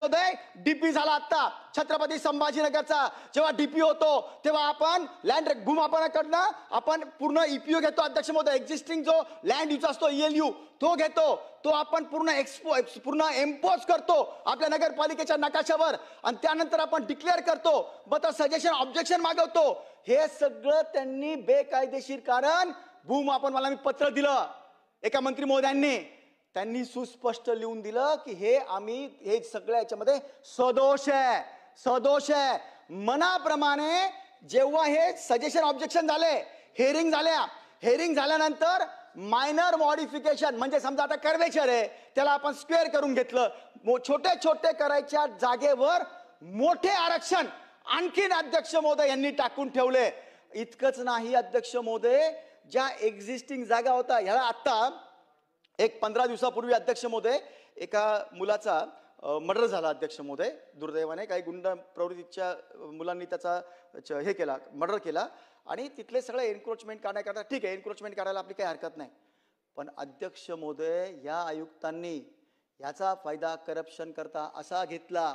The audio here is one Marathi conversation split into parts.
डीपी झाला आता छत्रपती संभाजीनगरचा जेव्हा डीपी होतो तेव्हा आपण लँड भूमापनाकडनं आपण पूर्ण ईपीओ घेतो अध्यक्ष महोदय. एक्झिस्टिंग जो लँड यूज असतो ईएलयू तो घेतो, तो आपण पूर्ण एम्पोज करतो आपल्या नगरपालिकेच्या नकाशावर आणि त्यानंतर आपण डिक्लेअर करतो. मग सजेशन ऑब्जेक्शन मागवतो. हे सगळं त्यांनी बेकायदेशीर कारण भूमापन मला मी पत्र दिलं एका मंत्री महोदयांनी. त्यांनी सुस्पष्ट लिहून दिलं की हे सगळ्या याच्यामध्ये सदोष आहे. मनाप्रमाणे जेव्हा हे सजेशन ऑब्जेक्शन झाले, हेरिंग झाल्यानंतर मायनर मॉडिफिकेशन म्हणजे समजा आता कर्वेचर आहे त्याला आपण स्क्वेअर करून घेतलं, छोटे छोटे करायच्या जागेवर मोठे आरक्षण आणखीन अध्यक्ष महोदय यांनी टाकून ठेवले. इतकंच नाही अध्यक्ष महोदय, ज्या एक्झिस्टिंग जागा होता ह्याला आता एक 15 दिवसापूर्वी अध्यक्ष महोदय एका मुलाचा मर्डर झाला अध्यक्ष महोदय. दुर्दैवाने काही गुंड प्रवृत्तीच्या मुलांनी त्याचा हे केला, मर्डर केला आणि तिथले सगळे एन्क्रोचमेंट काढण्याकरता ठीक आहे, एन्क्रोचमेंट करायला आपली काही हरकत नाही. पण अध्यक्ष महोदय या आयुक्तांनी याचा फायदा करप्शन करता असा घेतला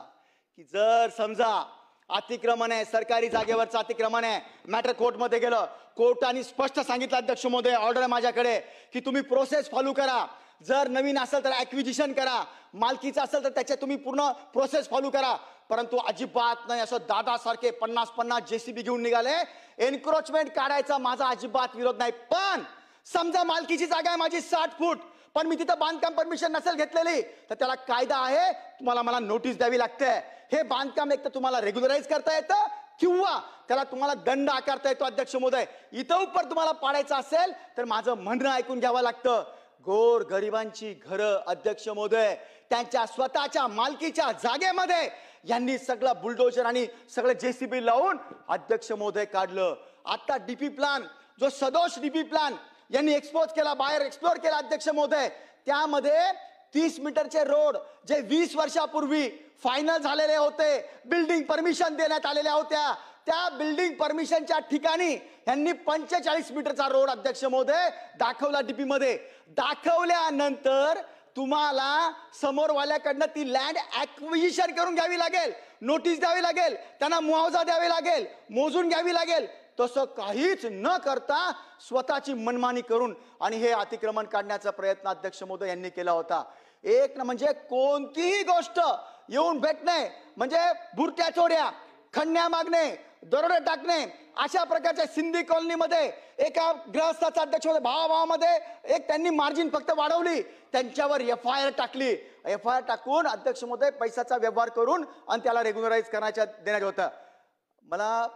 की जर समजा अतिक्रमण आहे, सरकारी जागेवरचं अतिक्रमण आहे, मॅटर कोर्टमध्ये गेलं, कोर्टाने स्पष्ट सांगितलं अध्यक्ष महोदय, ऑर्डर आहे माझ्याकडे की तुम्ही प्रोसेस फॉलो करा. जर नवीन असेल तर ॲक्विजिशन करा, मालकीचं असेल तर त्याच्या तुम्ही पूर्ण प्रोसेस फॉलो करा. परंतु अजिबात नाही, असं दादासारखे 50 JCB घेऊन निघाले. एन्क्रोचमेंट काढायचा माझा अजिबात विरोध नाही, पण समजा मालकीची जागा आहे माझी 60 फूट पण मी तिथं बांधकाम परमिशन नसेल घेतलेली तर त्याला कायदा आहे, तुम्हाला मला नोटीस द्यावी लागते. हे बांधकाम एक तर तुम्हाला रेग्युलराइज करता येतं किंवा त्याला तुम्हाला दंड आकारता येतो अध्यक्ष महोदय. इथं उपर तुम्हाला पाडायचं असेल तर माझं म्हणणं ऐकून घ्यावं लागतं. गोर गरिबांची घरं अध्यक्ष महोदय त्यांच्या स्वतःच्या मालकीच्या जागेमध्ये यांनी सगळं बुलडोजर आणि सगळं JCB लावून अध्यक्ष महोदय काढलं. आता डीपी प्लॅन जो सदोष डीपी प्लॅन यांनी एक्सपोज केला, बाहेर एक्सप्लोर केला अध्यक्ष महोदय, त्यामध्ये 30 मीटरचे रोड जे 20 वर्षापूर्वी फायनल झालेले होते, बिल्डिंग परमिशन देण्यात आलेल्या होत्या, त्या बिल्डिंग परमिशनच्या ठिकाणी यांनी 45 मीटरचा रोड अध्यक्ष महोदय दाखवला डीपी मध्ये. दाखवल्यानंतर तुम्हाला समोरवाल्याकडनं ती लँड ॲक्विजिशन करून घ्यावी लागेल, नोटीस द्यावी लागेल, त्यांना मुआवजा द्यावी लागेल, मोजून घ्यावी लागेल. तसं काहीच न करता स्वतःची मनमानी करून आणि हे अतिक्रमण काढण्याचा प्रयत्न अध्यक्ष महोदय यांनी केला होता. एक म्हणजे कोणतीही गोष्ट येऊन भेटणे म्हणजे बुरट्या चोऱ्या, खंडण्या मागणे, दरोडे टाकणे, अशा प्रकारच्या सिंधी कॉलनीमध्ये एका ग्रहस्थाचा अध्यक्ष भावाभावामध्ये एक त्यांनी मार्जिन फक्त वाढवली, त्यांच्यावर FIR टाकली. FIR टाकून अध्यक्ष महोदय पैशाचा व्यवहार करून आणि त्याला रेग्युलराइज करण्याच्या देण्यात होतं. मला